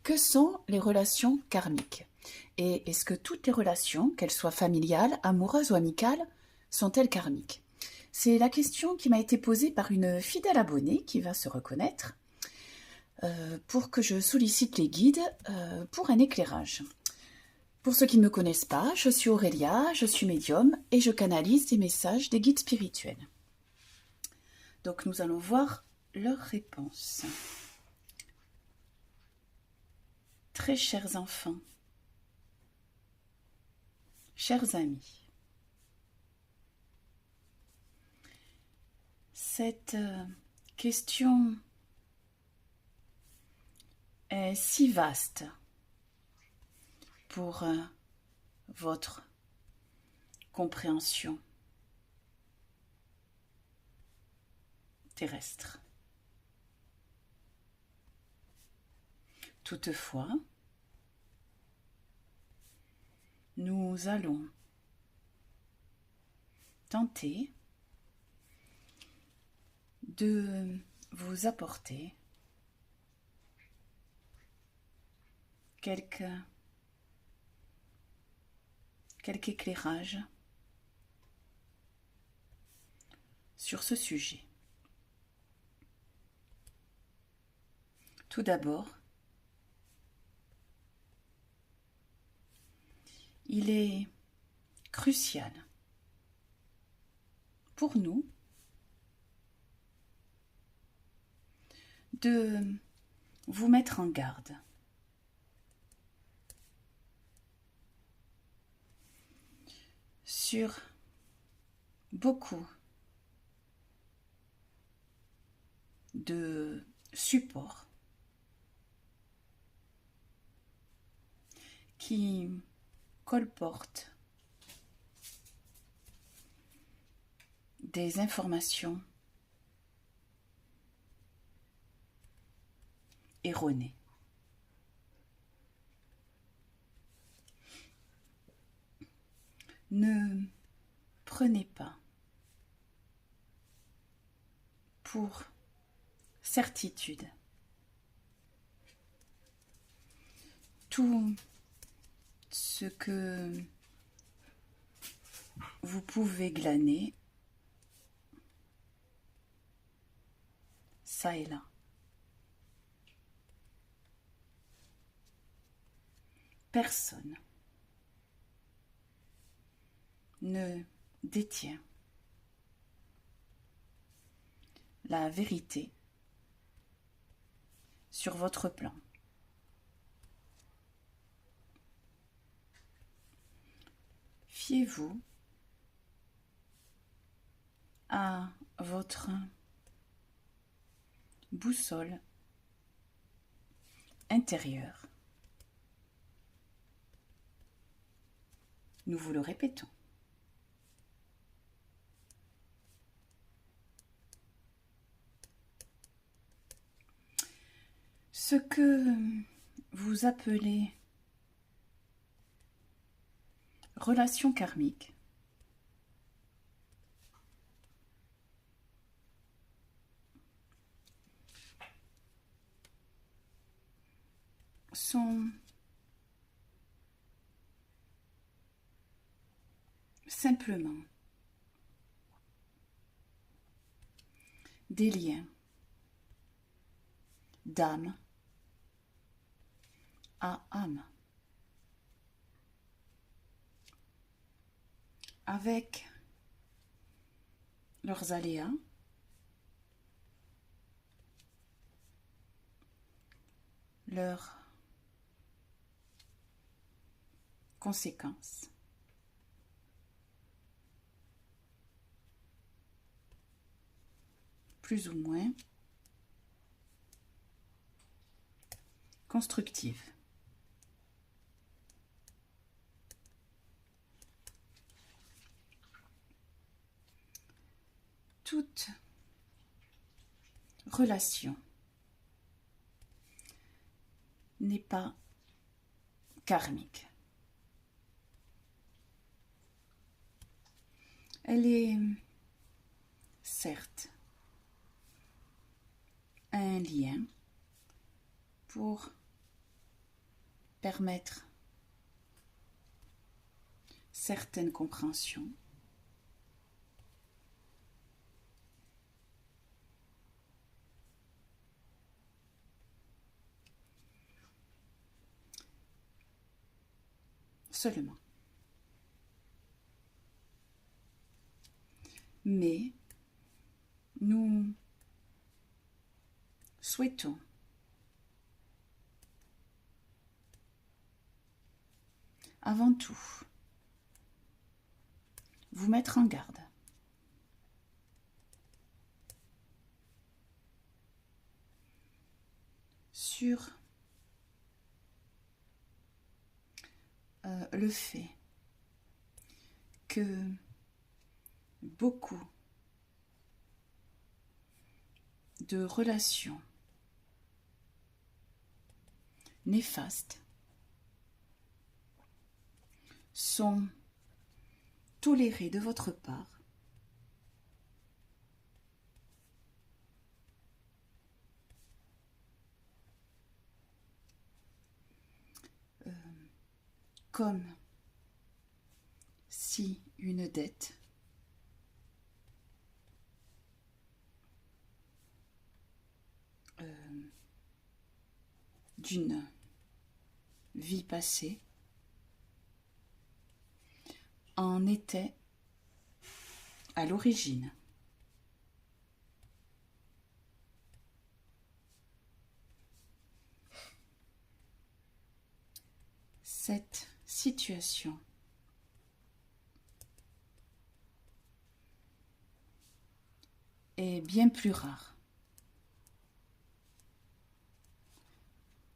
Que sont les relations karmiques? Et est-ce que toutes les relations, qu'elles soient familiales, amoureuses ou amicales, sont-elles karmiques? C'est la question qui m'a été posée par une fidèle abonnée qui va se reconnaître pour que je sollicite les guides pour un éclairage. Pour ceux qui ne me connaissent pas, je suis Aurélia, je suis médium et je canalise des messages des guides spirituels. Donc nous allons voir leurs réponses. Très chers enfants, chers amis, cette question est si vaste pour votre compréhension terrestre. Toutefois, nous allons tenter de vous apporter quelques éclairages sur ce sujet. Tout d'abord, il est crucial pour nous de vous mettre en garde sur beaucoup de supports qui colportent des informations erronées. Ne prenez pas pour certitude tout ce que vous pouvez glaner ça et là. Personne ne détient la vérité sur votre plan. Fiez-vous à votre boussole intérieure. Nous vous le répétons. Ce que vous appelez relation karmique sont simplement des liens d'âme à âme, avec leurs aléas, leurs conséquences. Plus ou moins constructives. Toute relation n'est pas karmique. Elle est certes un lien pour permettre certaines compréhensions. Seulement. Mais nous souhaitons avant tout vous mettre en garde sur le fait que beaucoup de relations néfastes sont tolérées de votre part comme si une dette d'une vie passée en était à l'origine. Cette situation est bien plus rare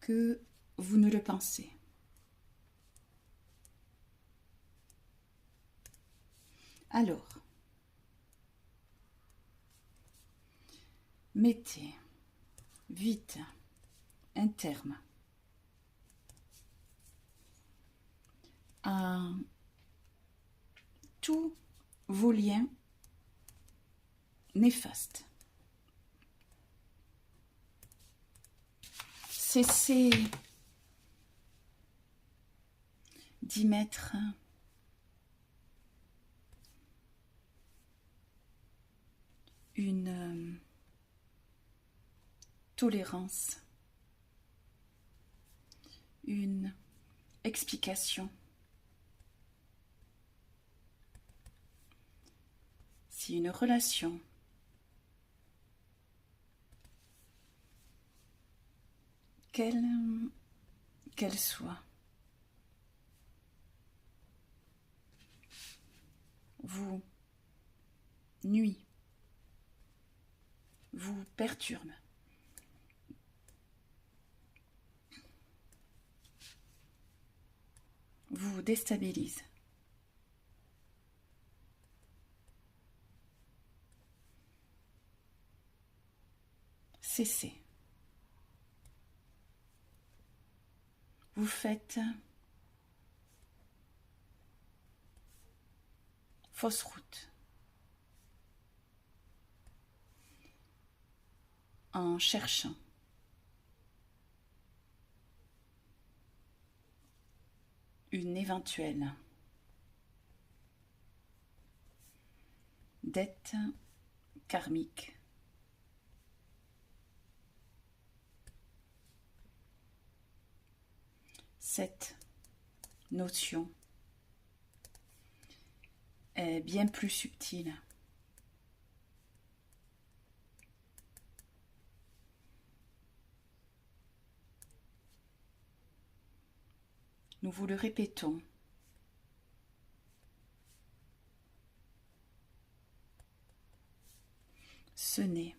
que vous ne le pensez. Alors, mettez vite un terme à tous vos liens néfastes. Cessez d'y mettre une tolérance, une explication. Si une relation qu'elle soit vous nuit, vous perturbe, vous déstabilise, cessez. Vous faites fausse route en cherchant une éventuelle dette karmique cette notion est bien plus subtile. Nous vous le répétons. Ce n'est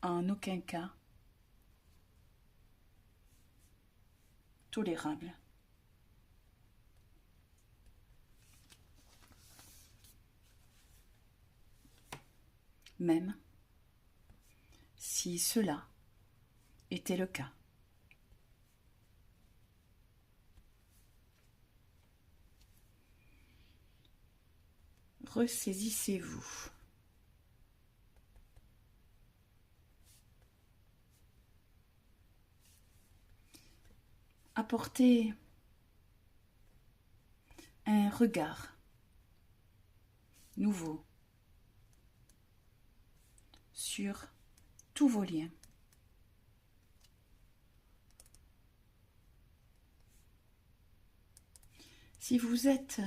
en aucun cas tolérable. Même si cela était le cas. Ressaisissez-vous. apporter un regard nouveau sur tous vos liens. Si vous êtes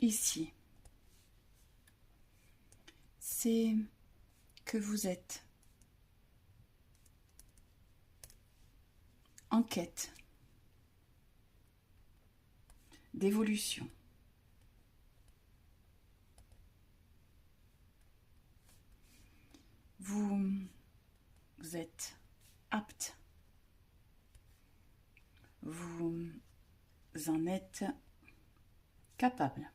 ici, c'est que vous êtes en quête d'évolution. Vous êtes apte, vous en êtes capable.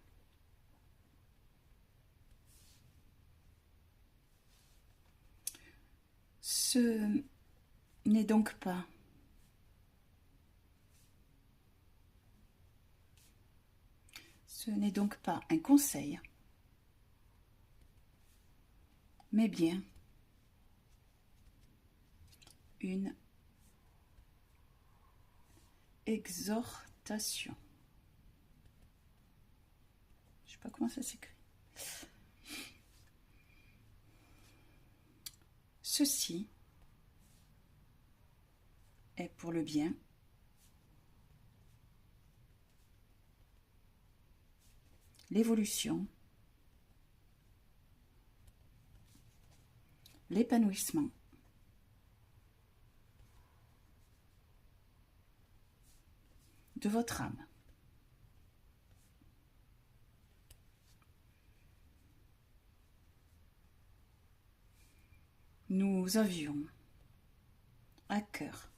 Ce n'est donc pas un conseil, mais bien une exhortation. Je ne sais pas comment ça s'écrit. Ceci est pour le bien l'évolution, l'épanouissement, de votre âme. Nous avions à cœur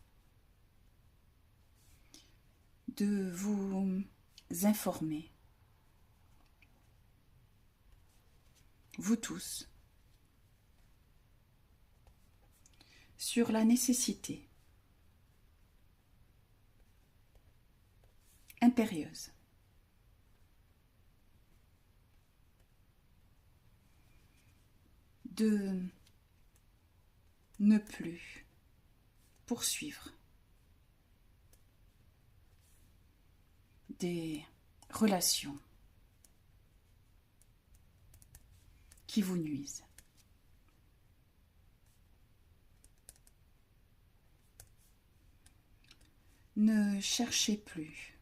de vous informer, vous tous, sur la nécessité impérieuse de ne plus poursuivre des relations qui vous nuisent. Ne cherchez plus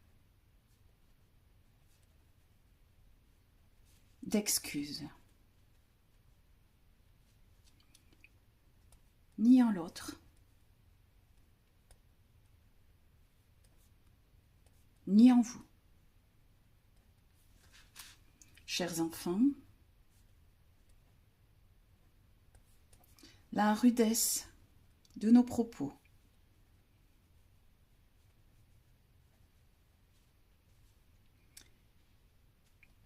d'excuses, ni en l'autre, ni en vous. Chers enfants, la rudesse de nos propos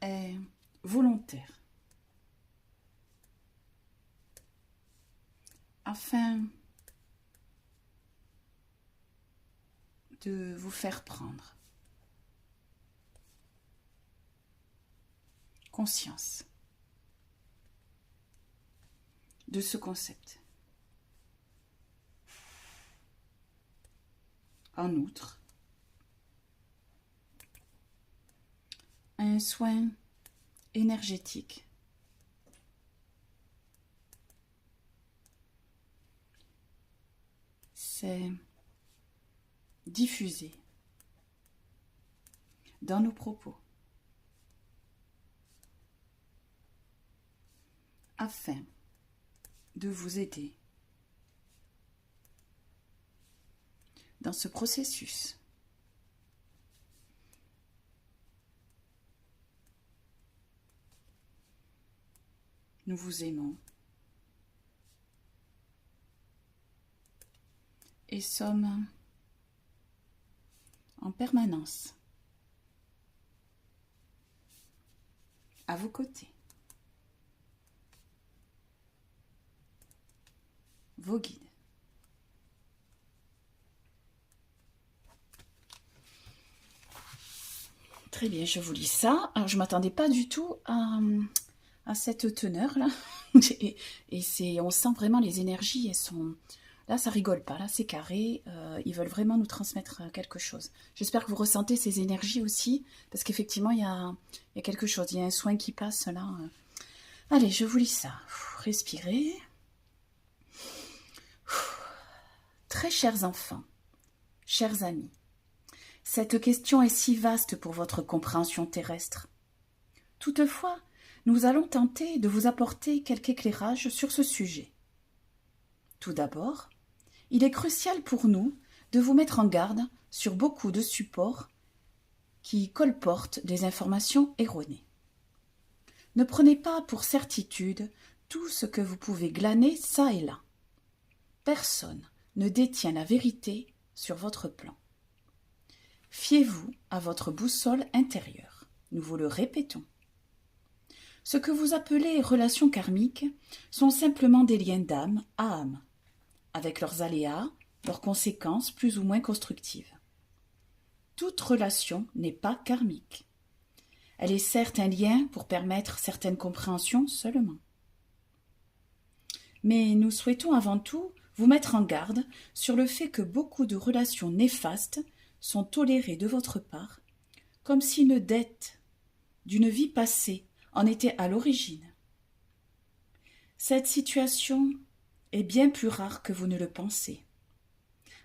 est volontaire afin de vous faire prendre conscience de ce concept. En outre, un soin énergétique s'est diffusé dans nos propos afin de vous aider dans ce processus. Nous vous aimons et sommes en permanence à vos côtés. Vos guides. Très bien, je vous lis ça. Alors, je ne m'attendais pas du tout à cette teneur-là. Et on sent vraiment les énergies, elles sont Là, ça rigole pas, là, c'est carré. Ils veulent vraiment nous transmettre quelque chose. J'espère que vous ressentez ces énergies aussi, parce qu'effectivement, il y a quelque chose. Il y a un soin qui passe là. Allez, je vous lis ça. Respirez. Très chers enfants, chers amis, cette question est si vaste pour votre compréhension terrestre. Toutefois, nous allons tenter de vous apporter quelque éclairage sur ce sujet. Tout d'abord, il est crucial pour nous de vous mettre en garde sur beaucoup de supports qui colportent des informations erronées. Ne prenez pas pour certitude tout ce que vous pouvez glaner çà et là. Personne ne détient la vérité sur votre plan. Fiez-vous à votre boussole intérieure. Nous vous le répétons. Ce que vous appelez relations karmiques sont simplement des liens d'âme à âme, avec leurs aléas, leurs conséquences plus ou moins constructives. Toute relation n'est pas karmique. Elle est certes un lien pour permettre certaines compréhensions seulement. Mais nous souhaitons avant tout vous mettre en garde sur le fait que beaucoup de relations néfastes sont tolérées de votre part, comme si une dette d'une vie passée en était à l'origine. Cette situation est bien plus rare que vous ne le pensez.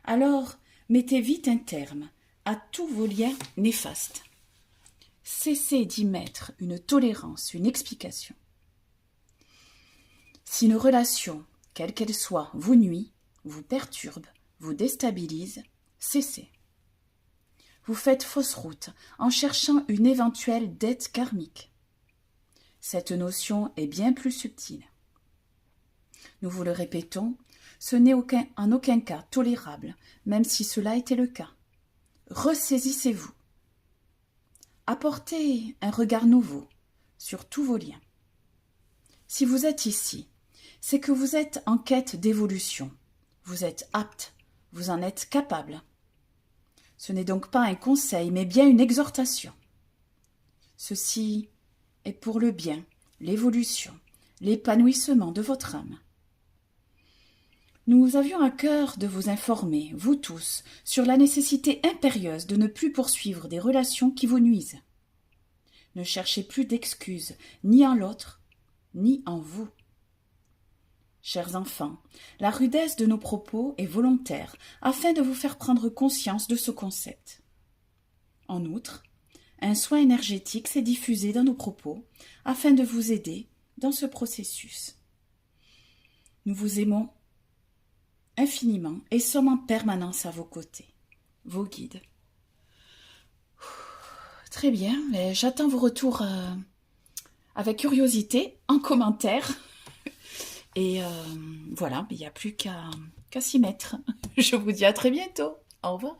Alors, mettez vite un terme à tous vos liens néfastes. Cessez d'y mettre une tolérance, une explication. Si une relation, quelle qu'elle soit, vous nuit, vous perturbe, vous déstabilise, cessez. Vous faites fausse route en cherchant une éventuelle dette karmique. Cette notion est bien plus subtile. Nous vous le répétons, ce n'est en aucun cas tolérable, même si cela était le cas. Ressaisissez-vous. Apportez un regard nouveau sur tous vos liens. Si vous êtes ici, c'est que vous êtes en quête d'évolution. Vous êtes apte, vous en êtes capable. Ce n'est donc pas un conseil, mais bien une exhortation. Ceci est pour le bien, l'évolution, l'épanouissement de votre âme. Nous avions à cœur de vous informer, vous tous, sur la nécessité impérieuse de ne plus poursuivre des relations qui vous nuisent. Ne cherchez plus d'excuses, ni en l'autre, ni en vous. Chers enfants, la rudesse de nos propos est volontaire, afin de vous faire prendre conscience de ce concept. En outre, un soin énergétique s'est diffusé dans nos propos, afin de vous aider dans ce processus. Nous vous aimons infiniment et sommes en permanence à vos côtés, vos guides. Très bien, mais j'attends vos retours avec curiosité, en commentaire. Et voilà, il n'y a plus qu'à s'y mettre. Je vous dis à très bientôt. Au revoir.